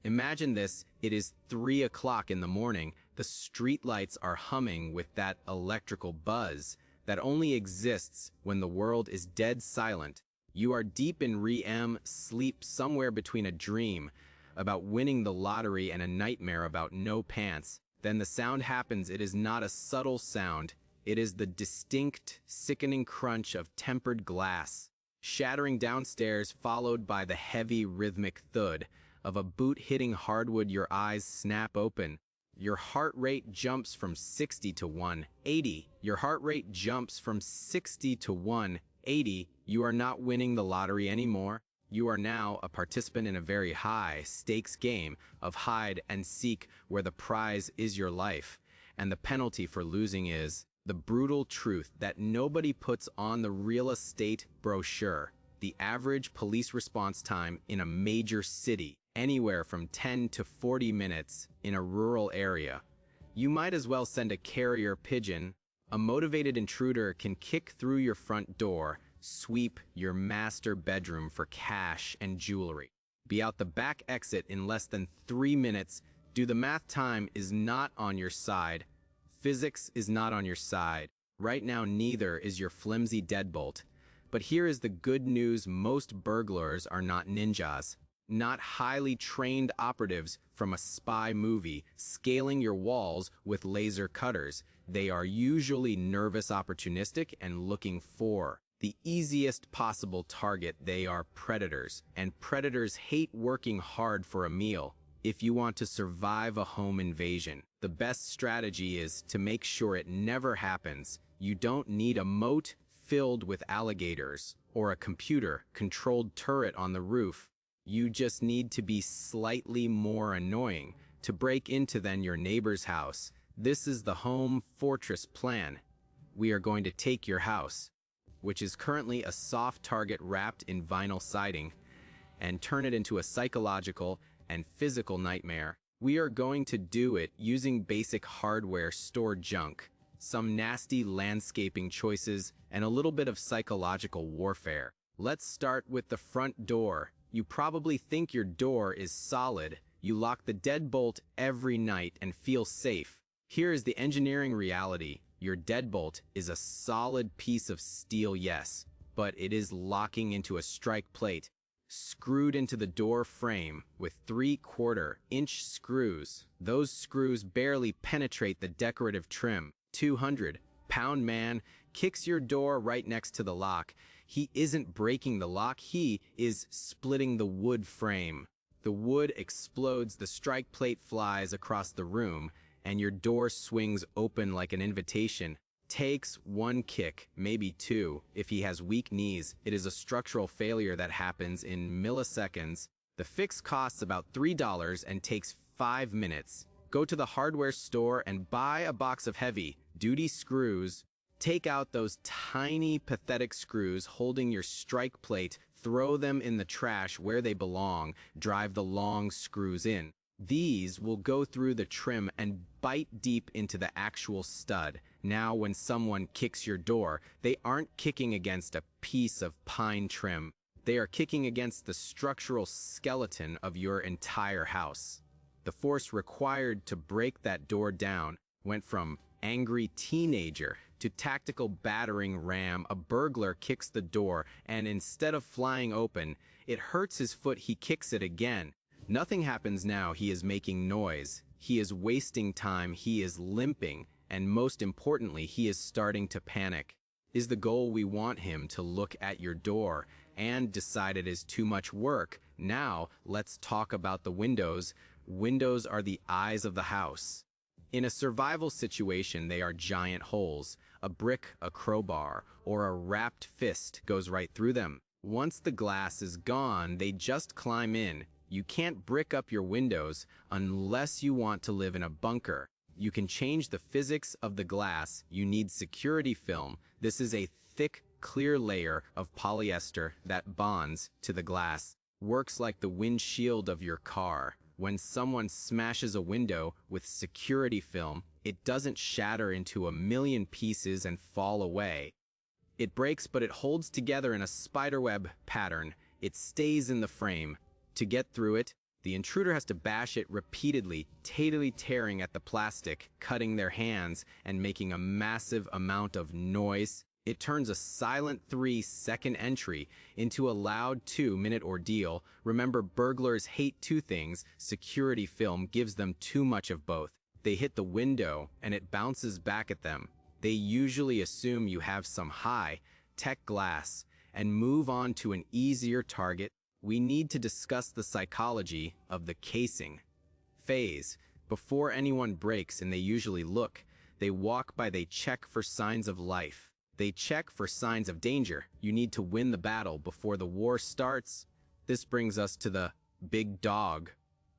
Imagine this, it is 3 o'clock in the morning, the streetlights are humming with that electrical buzz that only exists when the world is dead silent. You are deep in REM sleep, somewhere between a dream about winning the lottery and a nightmare about no pants. Then the sound happens. It is not a subtle sound. It is the distinct, sickening crunch of tempered glass, shattering downstairs, followed by the heavy, rhythmic thud of a boot hitting hardwood. Your eyes snap open. Your heart rate jumps from 60 to 180. Your heart rate jumps from 60 to 180. You are not winning the lottery anymore. You are now a participant in a very high-stakes game of hide and seek where the prize is your life, and the penalty for losing is the brutal truth that nobody puts on the real estate brochure. The average police response time in a major city, anywhere from 10 to 40 minutes in a rural area. You might as well send a carrier pigeon. A motivated intruder can kick through your front door, sweep your master bedroom for cash and jewelry, be out the back exit in less than 3 minutes. Do the math. Time is not on your side. Physics is not on your side. Right now, neither is your flimsy deadbolt. But here is the good news: most burglars are not ninjas, not highly trained operatives from a spy movie scaling your walls with laser cutters. They are usually nervous, opportunistic, and looking for the easiest possible target. They are predators, and predators hate working hard for a meal. If you want to survive a home invasion, the best strategy is to make sure it never happens. You don't need a moat filled with alligators or a computer-controlled turret on the roof. You just need to be slightly more annoying to break into than your neighbor's house. This is the home fortress plan. We are going to take your house, which is currently a soft target wrapped in vinyl siding, and turn it into a psychological and physical nightmare. We are going to do it using basic hardware, stored junk, some nasty landscaping choices, and a little bit of psychological warfare. Let's start with the front door. You probably think your door is solid. You lock the deadbolt every night and feel safe. Here is the engineering reality. Your deadbolt is a solid piece of steel, yes, but it is locking into a strike plate, screwed into the door frame with 3/4-inch screws. Those screws barely penetrate the decorative trim. 200-pound man kicks your door right next to the lock. He isn't breaking the lock, he is splitting the wood frame. The wood explodes, the strike plate flies across the room, and your door swings open like an invitation. Takes 1 kick, maybe 2, if he has weak knees. It is a structural failure that happens in milliseconds. The fix costs about $3 and takes 5 minutes. Go to the hardware store and buy a box of heavy-duty screws. Take out those tiny, pathetic screws holding your strike plate, throw them in the trash where they belong, drive the long screws in. These will go through the trim and bite deep into the actual stud. Now, when someone kicks your door, they aren't kicking against a piece of pine trim. They are kicking against the structural skeleton of your entire house. The force required to break that door down went from angry teenager to tactical battering ram. A burglar kicks the door, and instead of flying open, it hurts his foot. He kicks it again. Nothing happens now. He is making noise. He is wasting time. He is limping. And most importantly, he is starting to panic. Is the goal we want him to look at your door and decide it is too much work? Now, let's talk about the windows. Windows are the eyes of the house. In a survival situation, they are giant holes. A brick, a crowbar, or a wrapped fist goes right through them. Once the glass is gone, they just climb in. You can't brick up your windows unless you want to live in a bunker. You can change the physics of the glass. You need security film. This is a thick, clear layer of polyester that bonds to the glass. Works like the windshield of your car. When someone smashes a window with security film, it doesn't shatter into a million pieces and fall away. It breaks, but it holds together in a spiderweb pattern. It stays in the frame. To get through it, The intruder has to bash it repeatedly, tatally tearing at the plastic, cutting their hands, and making a massive amount of noise. It turns a silent 3-second entry into a loud 2-minute ordeal. Remember, burglars hate two things. Security film gives them too much of both. They hit the window, and it bounces back at them. They usually assume you have some high-tech glass and move on to an easier target. We need to discuss the psychology of the casing phase. Before anyone breaks, and they usually look, they walk by, they check for signs of life. They check for signs of danger. You need to win the battle before the war starts. This brings us to the big dog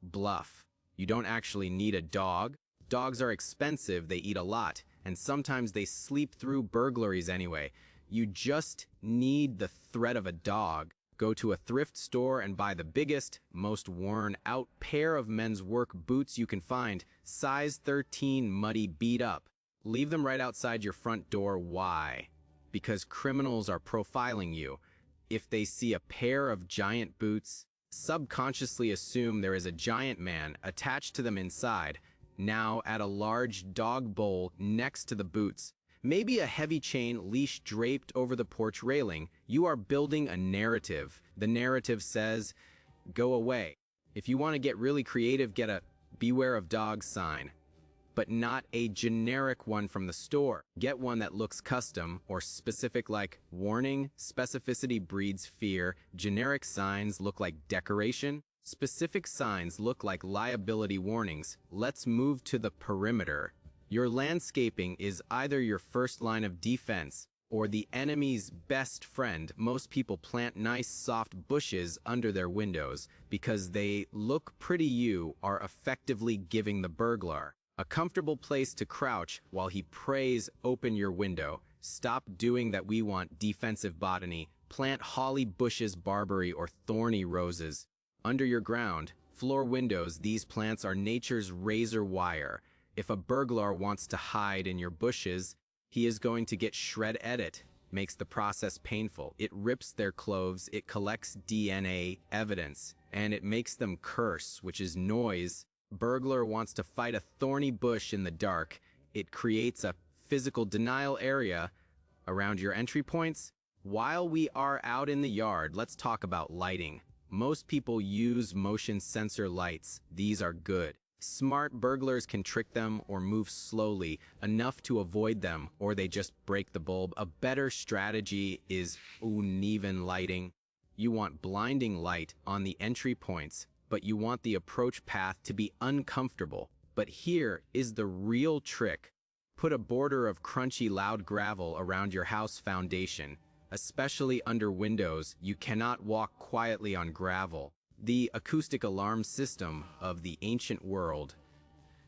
bluff. You don't actually need a dog. Dogs are expensive, they eat a lot, and sometimes they sleep through burglaries anyway. You just need the threat of a dog. Go to a thrift store and buy the biggest, most worn-out pair of men's work boots you can find, size 13, muddy, beat up. Leave them right outside your front door. Why? Because criminals are profiling you. If they see a pair of giant boots, subconsciously assume there is a giant man attached to them inside. Now add a large dog bowl next to the boots. Maybe a heavy chain leash draped over the porch railing. You are building a narrative. The narrative says, go away. If you want to get really creative, get a beware of dogs sign, but not a generic one from the store. Get one that looks custom or specific, like warning, specificity breeds fear. Generic signs look like decoration. Specific signs look like liability warnings. Let's move to the perimeter. Your landscaping is either your first line of defense or the enemy's best friend. Most people plant nice soft bushes under their windows because they look pretty. You are effectively giving the burglar a comfortable place to crouch while he prays. Open your window. Stop doing that. We want defensive botany. Plant holly bushes, barberry, or thorny roses under your ground floor windows. These plants are nature's razor wire. If a burglar wants to hide in your bushes, he is going to get shred at it. Makes the process painful. It rips their clothes, it collects DNA evidence, and it makes them curse, which is noise. Burglar wants to fight a thorny bush in the dark. It creates a physical denial area around your entry points. While we are out in the yard, let's talk about lighting. Most people use motion sensor lights. These are good. Smart burglars can trick them or move slowly enough to avoid them, or they just break the bulb. A better strategy is uneven lighting. You want blinding light on the entry points, but you want the approach path to be uncomfortable. But here is the real trick. Put a border of crunchy, loud gravel around your house foundation, especially under windows. You cannot walk quietly on gravel. The acoustic alarm system of the ancient world.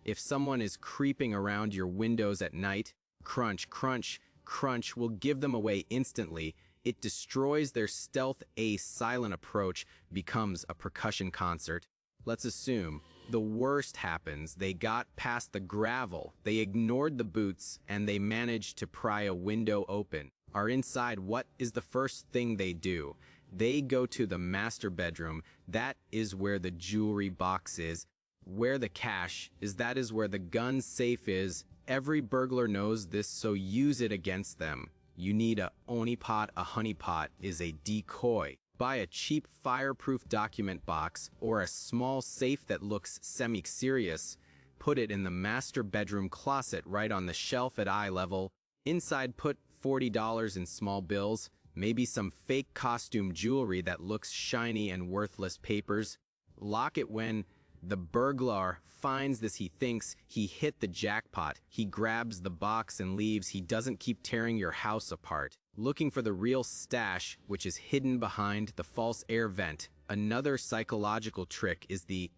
If someone is creeping around your windows at night, crunch, crunch, crunch will give them away instantly. It destroys their stealth. A silent approach becomes a percussion concert. Let's assume the worst happens. They got past the gravel, they ignored the boots, and they managed to pry a window open. Are inside, what is the first thing they do? They go to the master bedroom. That is where the jewelry box is. Where the cash is, that is where the gun safe is. Every burglar knows this, so use it against them. You need a oni pot. A honey pot is a decoy. Buy a cheap fireproof document box or a small safe that looks semi-serious. Put it in the master bedroom closet right on the shelf at eye level. Inside, put $40 in small bills. Maybe some fake costume jewelry that looks shiny, and worthless papers. Lock it. When the burglar finds this, he thinks he hit the jackpot. He grabs the box and leaves. He doesn't keep tearing your house apart, looking for the real stash, which is hidden behind the false air vent. Another psychological trick is the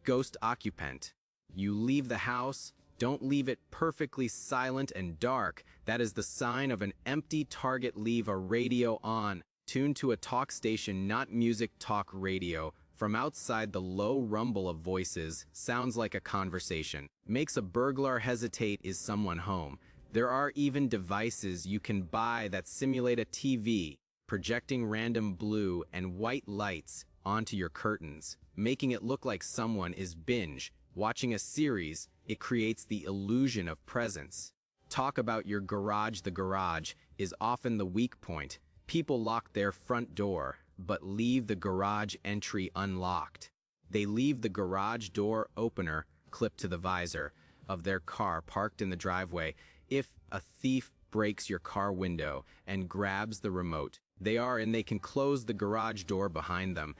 ghost occupant. You leave the house. Don't leave it perfectly silent and dark. That is the sign of an empty target. Leave a radio on. Tune to a talk station, not music. Talk radio. From outside, the low rumble of voices sounds like a conversation. Makes a burglar hesitate. Is someone home? There are even devices you can buy that simulate a TV, projecting random blue and white lights onto your curtains, making it look like someone is binge watching a series. It creates the illusion of presence. Talk about your garage. The garage is often the weak point. People lock their front door, but leave the garage entry unlocked. They leave the garage door opener clipped to the visor of their car parked in the driveway. If a thief breaks your car window and grabs the remote, they can close the garage door behind them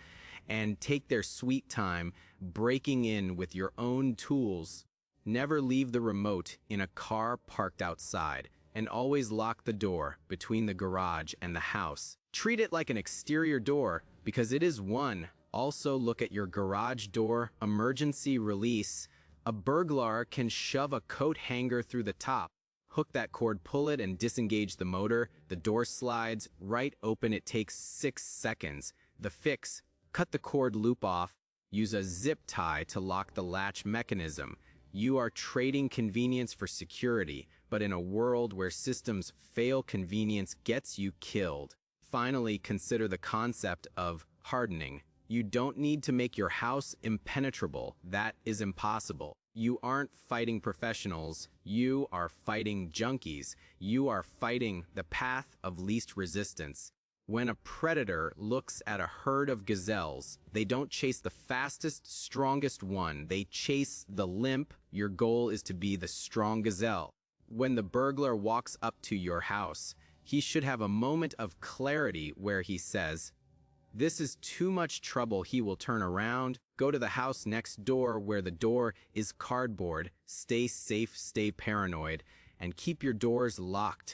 and take their sweet time breaking in with your own tools. Never leave the remote in a car parked outside, and always lock the door between the garage and the house. Treat it like an exterior door because it is one. Also look at your garage door emergency release. A burglar can shove a coat hanger through the top. Hook that cord, pull it, and disengage the motor. The door slides right open. It takes 6 seconds. The fix: cut the cord loop off. Use a zip tie to lock the latch mechanism. You are trading convenience for security, but in a world where systems fail, convenience gets you killed. Finally, consider the concept of hardening. You don't need to make your house impenetrable. That is impossible. You aren't fighting professionals. You are fighting junkies. You are fighting the path of least resistance. When a predator looks at a herd of gazelles, they don't chase the fastest, strongest one. They chase the limp. Your goal is to be the strong gazelle. When the burglar walks up to your house, he should have a moment of clarity where he says, "This is too much trouble." He will turn around, go to the house next door where the door is cardboard. Stay safe, stay paranoid, and keep your doors locked.